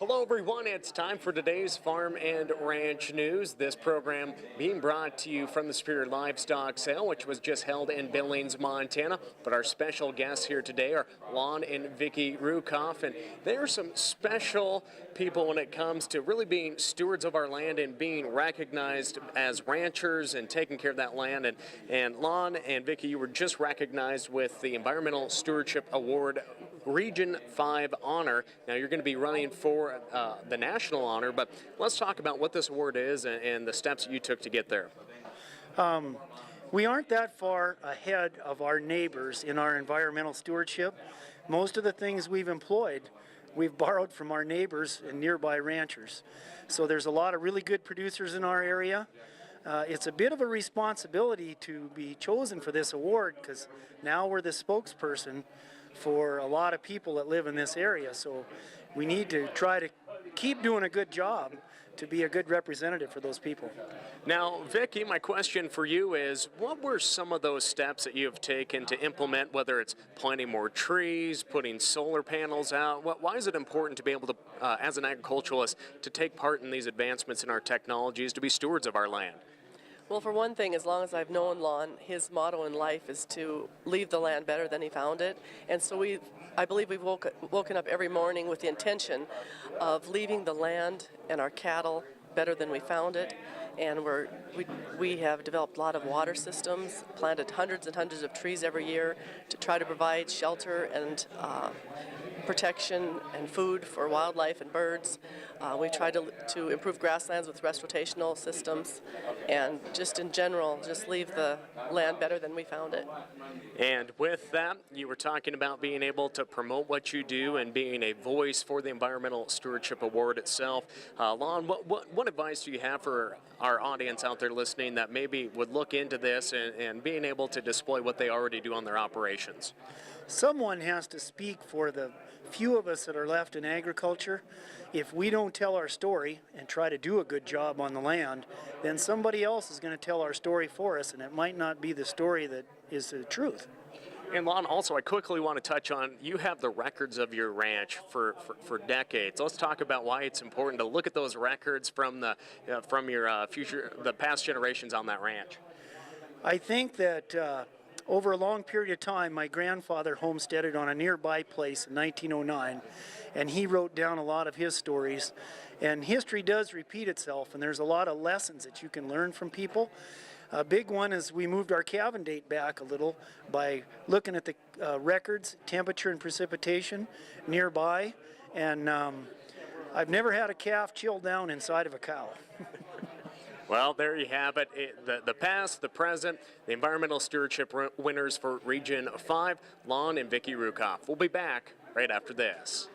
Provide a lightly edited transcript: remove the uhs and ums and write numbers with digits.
Hello everyone, it's time for today's Farm and Ranch News. This program being brought to you from the Superior Livestock Sale, which was just held in Billings, Montana. But our special guests here today are Lon and Vicki Reukauf, and they are some special people when it comes to really being stewards of our land and being recognized as ranchers and taking care of that land. And Lon and Vicki, you were just recognized with the Environmental Stewardship Award Region 5 honor. Now you're going to be running for the national honor, but let's talk about what this award is and the steps that you took to get there. We aren't that far ahead of our neighbors in our environmental stewardship. Most of the things we've employed, we've borrowed from our neighbors and nearby ranchers. So there's a lot of really good producers in our area. It's a bit of a responsibility to be chosen for this award because now we're the spokesperson for a lot of people that live in this area. So we need to try to keep doing a good job to be a good representative for those people. Now, Vicki, my question for you is, what were some of those steps that you have taken to implement, whether it's planting more trees, putting solar panels out? Why is it important to be able to, as an agriculturalist, to take part in these advancements in our technologies, to be stewards of our land? Well, for one thing, as long as I've known Lon, his motto in life is to leave the land better than he found it. And so I believe we've woken up every morning with the intention of leaving the land and our cattle better than we found it. And we have developed a lot of water systems, planted hundreds and hundreds of trees every year to try to provide shelter and protection and food for wildlife and birds. We tried to improve grasslands with rotational systems, and just in general, just leave the land better than we found it. And with that, you were talking about being able to promote what you do and being a voice for the Environmental Stewardship Award itself. Lon, what advice do you have for our audience out there listening that maybe would look into this and being able to display what they already do on their operations? Someone has to speak for the few of us that are left in agriculture. If we don't tell our story and try to do a good job on the land, then somebody else is going to tell our story for us, and it might not be the story that is the truth. And Lon, also, I quickly want to touch on, you have the records of your ranch for decades. Let's talk about why it's important to look at those records from the the past generations on that ranch. I think that over a long period of time, my grandfather homesteaded on a nearby place in 1909, and he wrote down a lot of his stories. And history does repeat itself, and there's a lot of lessons that you can learn from people. A big one is we moved our calving date back a little by looking at the records, temperature and precipitation nearby, and I've never had a calf chill down inside of a cow. Well, there you have it. The past, the present, the Environmental Stewardship winners for Region 5, Lon and Vicki Reukauf. We'll be back right after this.